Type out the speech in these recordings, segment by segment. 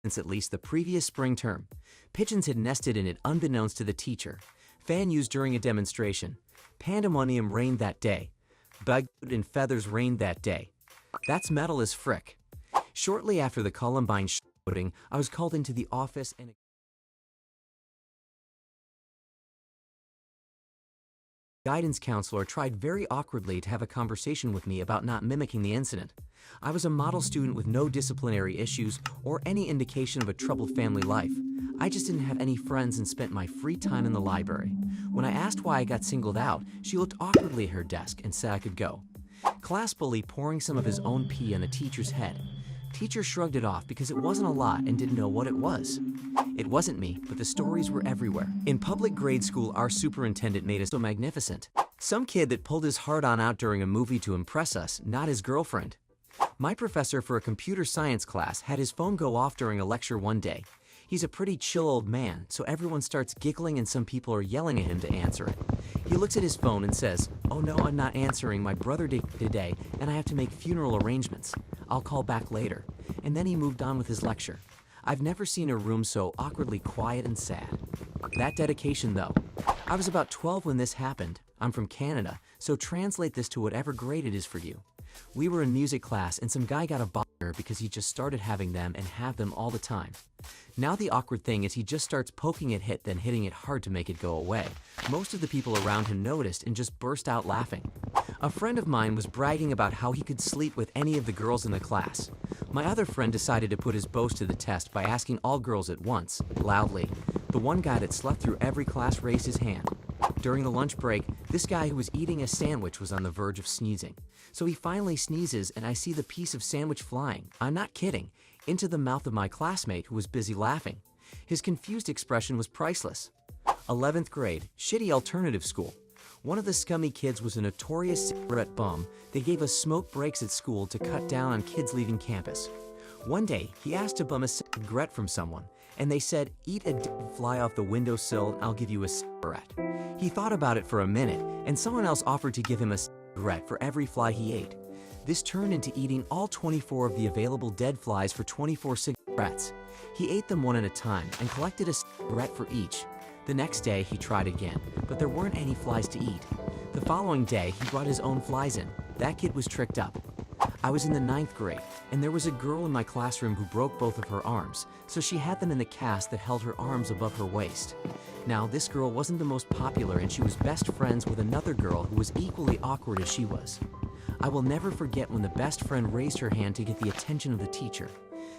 since at least the previous spring term. Pigeons had nested in it unbeknownst to the teacher. Fan used during a demonstration. Pandemonium reigned that day. Bug and feathers reigned that day. That's metal as frick. Shortly after the Columbine shooting, I was called into the office and guidance counselor tried very awkwardly to have a conversation with me about not mimicking the incident. I was a model student with no disciplinary issues or any indication of a troubled family life. I just didn't have any friends and spent my free time in the library. When I asked why I got singled out, she looked awkwardly at her desk and said I could go. Class bully pouring some of his own pee on the teacher's head. Teacher shrugged it off because it wasn't a lot and didn't know what it was. It wasn't me, but the stories were everywhere. In public grade school, our superintendent made us so magnificent. Some kid that pulled his heart on out during a movie to impress us, not his girlfriend. My professor for a computer science class had his phone go off during a lecture one day. He's a pretty chill old man, so everyone starts giggling and some people are yelling at him to answer it. He looks at his phone and says, "Oh no, I'm not answering. My brother died today and I have to make funeral arrangements. I'll call back later." And then he moved on with his lecture. I've never seen a room so awkwardly quiet and sad. That dedication though. I was about 12 when this happened. I'm from Canada, so translate this to whatever grade it is for you. We were in music class and some guy got a boner because he just started having them and have them all the time. Now the awkward thing is he just starts poking it then hitting it hard to make it go away. Most of the people around him noticed and just burst out laughing. A friend of mine was bragging about how he could sleep with any of the girls in the class. My other friend decided to put his boast to the test by asking all girls at once, loudly. The one guy that slept through every class raised his hand. During the lunch break, this guy who was eating a sandwich was on the verge of sneezing. So he finally sneezes and I see the piece of sandwich flying, I'm not kidding, into the mouth of my classmate who was busy laughing. His confused expression was priceless. 11th grade, shitty alternative school. One of the scummy kids was a notorious cigarette bum. They gave us smoke breaks at school to cut down on kids leaving campus. One day, he asked to bum a cigarette from someone, and they said, "Eat a fly off the windowsill and I'll give you a cigarette." He thought about it for a minute, and someone else offered to give him a cigarette for every fly he ate. This turned into eating all 24 of the available dead flies for 24 cigarettes. He ate them one at a time and collected a cigarette for each. The next day, he tried again, but there weren't any flies to eat. The following day, he brought his own flies in. That kid was tricked up. I was in the 9th grade, and there was a girl in my classroom who broke both of her arms, so she had them in the cast that held her arms above her waist. Now, this girl wasn't the most popular, and she was best friends with another girl who was equally awkward as she was. I will never forget when the best friend raised her hand to get the attention of the teacher.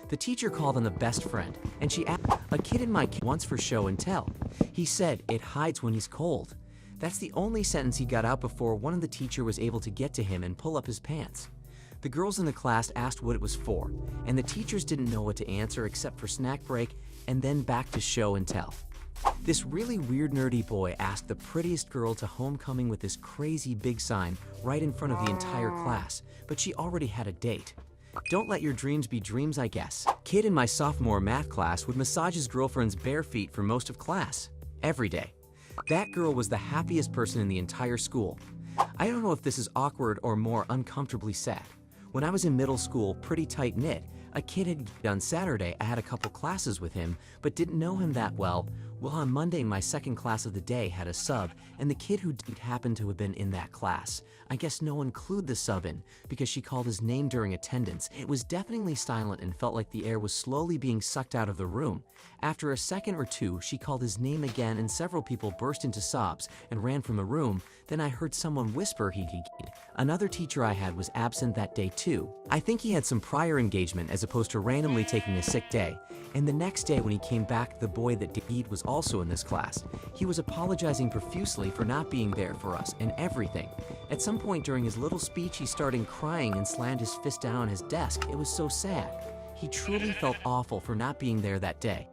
The teacher called on the best friend, and she asked, "A kid in my once for show and tell." He said, "It hides when he's cold." That's the only sentence he got out before one of the teacher was able to get to him and pull up his pants. The girls in the class asked what it was for, and the teachers didn't know what to answer except for snack break and then back to show and tell. This really weird nerdy boy asked the prettiest girl to homecoming with this crazy big sign right in front of the entire class, but she already had a date. Don't let your dreams be dreams, I guess. Kid in my sophomore math class would massage his girlfriend's bare feet for most of class, every day. That girl was the happiest person in the entire school. I don't know if this is awkward or more uncomfortably sad. When I was in middle school, pretty tight-knit, a kid had on Saturday, I had a couple classes with him, but didn't know him that well. Well, on Monday, my second class of the day had a sub, and the kid who happened to have been in that class. I guess no one clued the sub in, because she called his name during attendance. It was deafeningly silent and felt like the air was slowly being sucked out of the room. After a second or two, she called his name again and several people burst into sobs and ran from the room. Then I heard someone whisper he. Another teacher I had was absent that day too. I think he had some prior engagement as opposed to randomly taking a sick day. And the next day when he came back, the boy that did was also in this class. He was apologizing profusely for not being there for us and everything. At some point during his little speech, he started crying and slammed his fist down on his desk. It was so sad. He truly felt awful for not being there that day.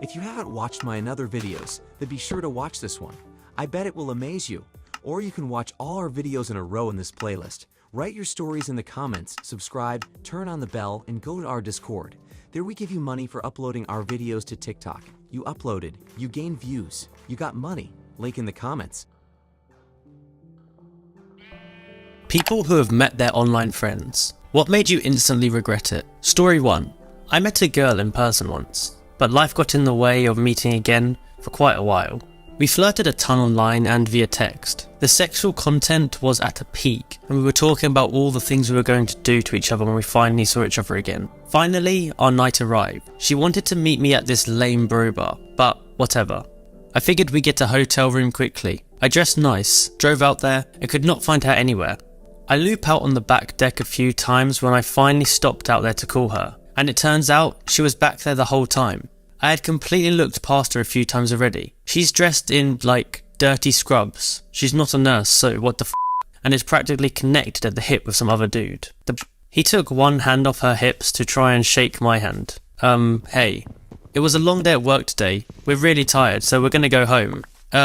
If you haven't watched my other videos, then be sure to watch this one. I bet it will amaze you. Or you can watch all our videos in a row in this playlist. Write your stories in the comments, subscribe, turn on the bell, and go to our Discord. There we give you money for uploading our videos to TikTok. You uploaded, you gained views, you got money. Link in the comments. People who have met their online friends. What made you instantly regret it? Story 1. I met a girl in person once, but life got in the way of meeting again for quite a while. We flirted a ton online and via text. The sexual content was at a peak, and we were talking about all the things we were going to do to each other when we finally saw each other again. Finally, our night arrived. She wanted to meet me at this lame brew bar, but whatever. I figured we'd get a hotel room quickly. I dressed nice, drove out there, and could not find her anywhere. I loop out on the back deck a few times when I finally stopped out there to call her, and it turns out she was back there the whole time. I had completely looked past her a few times already. She's dressed in, like, dirty scrubs. She's not a nurse, so what the f***, and is practically connected at the hip with some other dude. He took one hand off her hips to try and shake my hand. Hey. It was a long day at work today. We're really tired, so we're gonna go home.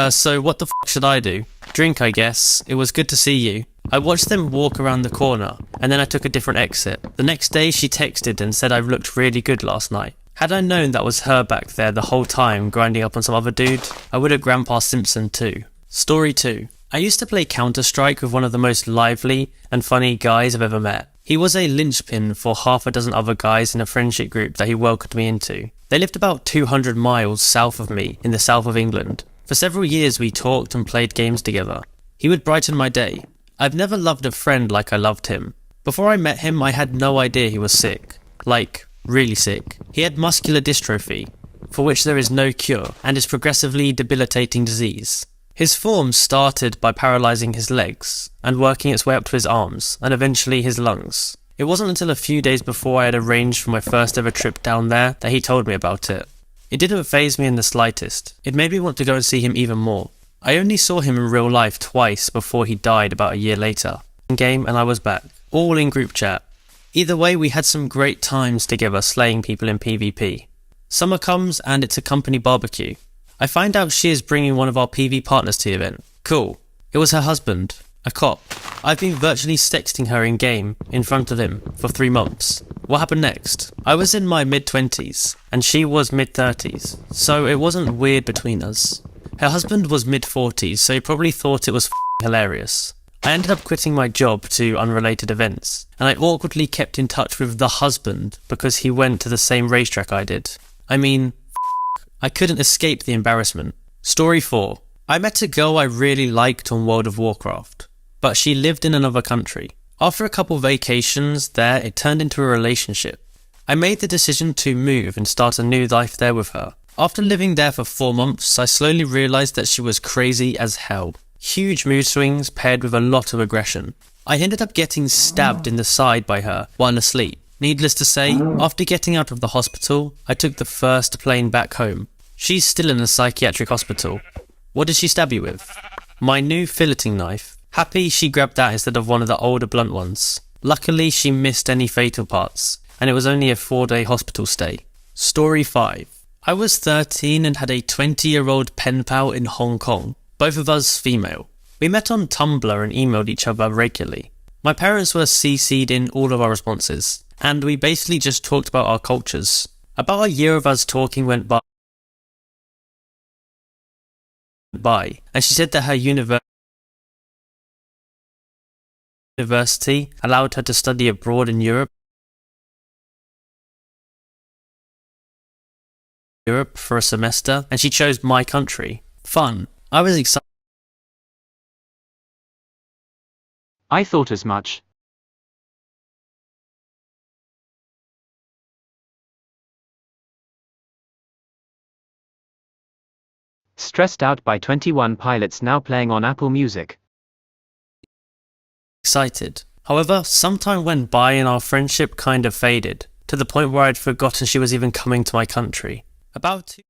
So what the f*** should I do? Drink, I guess. It was good to see you. I watched them walk around the corner, and then I took a different exit. The next day she texted and said I looked really good last night. Had I known that was her back there the whole time grinding up on some other dude, I would have Grandpa Simpson too. Story 2. I used to play Counter-Strike with one of the most lively and funny guys I've ever met. He was a linchpin for half a dozen other guys in a friendship group that he welcomed me into. They lived about 200 miles south of me in the south of England. For several years we talked and played games together. He would brighten my day. I've never loved a friend like I loved him. Before I met him I had no idea he was sick. Like, really sick. He had muscular dystrophy, for which there is no cure, and is progressively debilitating disease. His form started by paralysing his legs, and working its way up to his arms, and eventually his lungs. It wasn't until a few days before I had arranged for my first ever trip down there that he told me about it. It didn't faze me in the slightest. It made me want to go and see him even more. I only saw him in real life twice before he died about a year later. In game and I was back, all in group chat. Either way, we had some great times together slaying people in PvP. Summer comes and it's a company barbecue. I find out she is bringing one of our PV partners to the event. Cool. It was her husband, a cop. I've been virtually sexting her in game, in front of him, for 3 months. What happened next? I was in my mid-20s, and she was mid-30s, so it wasn't weird between us. Her husband was mid-40s, so he probably thought it was hilarious. I ended up quitting my job to unrelated events, and I awkwardly kept in touch with the husband because he went to the same racetrack I did. I mean, I couldn't escape the embarrassment. Story 4. I met a girl I really liked on World of Warcraft, but she lived in another country. After a couple vacations there, it turned into a relationship. I made the decision to move and start a new life there with her. After living there for 4 months, I slowly realised that she was crazy as hell. Huge mood swings paired with a lot of aggression. I ended up getting stabbed in the side by her while asleep. Needless to say, after getting out of the hospital, I took the first plane back home. She's still in a psychiatric hospital. What did she stab you with? My new filleting knife. Happy she grabbed that instead of one of the older blunt ones. Luckily she missed any fatal parts, and it was only a 4-day hospital stay. Story 5. I was 13 and had a 20-year-old pen pal in Hong Kong. Both of us female. We met on Tumblr and emailed each other regularly. My parents were CC'd in all of our responses, and we basically just talked about our cultures. About a year of us talking went by, and she said that her university allowed her to study abroad in Europe for a semester, and she chose my country. Fun. I was excited. I thought as much. Stressed out by 21 Pilots now playing on Apple Music. Excited. However, some time went by and our friendship kind of faded, to the point where I'd forgotten she was even coming to my country. About 2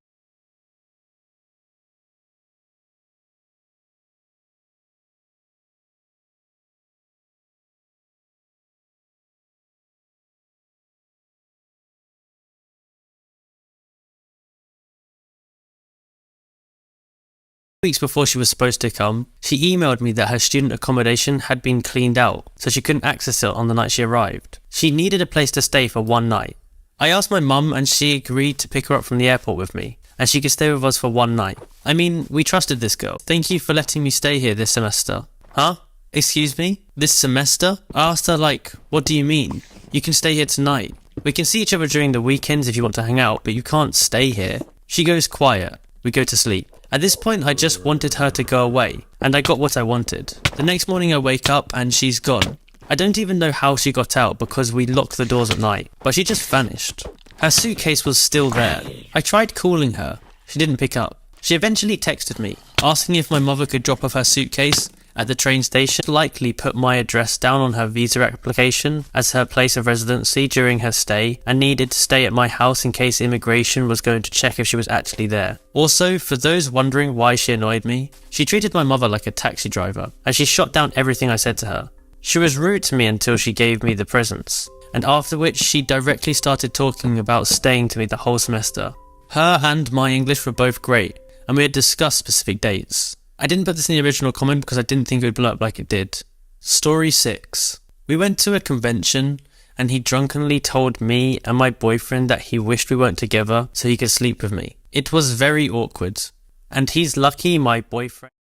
weeks before she was supposed to come, she emailed me that her student accommodation had been cleaned out, so she couldn't access it on the night she arrived. She needed a place to stay for 1 night. I asked my mum and she agreed to pick her up from the airport with me, and she could stay with us for 1 night. I mean, we trusted this girl. Thank you for letting me stay here this semester. Huh? Excuse me? This semester? I asked her like, what do you mean? You can stay here tonight. We can see each other during the weekends if you want to hang out, but you can't stay here. She goes quiet. We go to sleep. At this point, I just wanted her to go away, and I got what I wanted. The next morning I wake up and she's gone. I don't even know how she got out because we lock the doors at night, but she just vanished. Her suitcase was still there. I tried calling her. She didn't pick up. She eventually texted me, asking if my mother could drop off her suitcase at the train station, likely put my address down on her visa application as her place of residency during her stay, and needed to stay at my house in case immigration was going to check if she was actually there. Also, for those wondering why she annoyed me, she treated my mother like a taxi driver, and she shot down everything I said to her. She was rude to me until she gave me the presents, and after which she directly started talking about staying to me the whole semester. Her and my English were both great, and we had discussed specific dates. I didn't put this in the original comment because I didn't think it would blow up like it did. Story 6. We went to a convention and he drunkenly told me and my boyfriend that he wished we weren't together so he could sleep with me. It was very awkward. And he's lucky my boyfriend...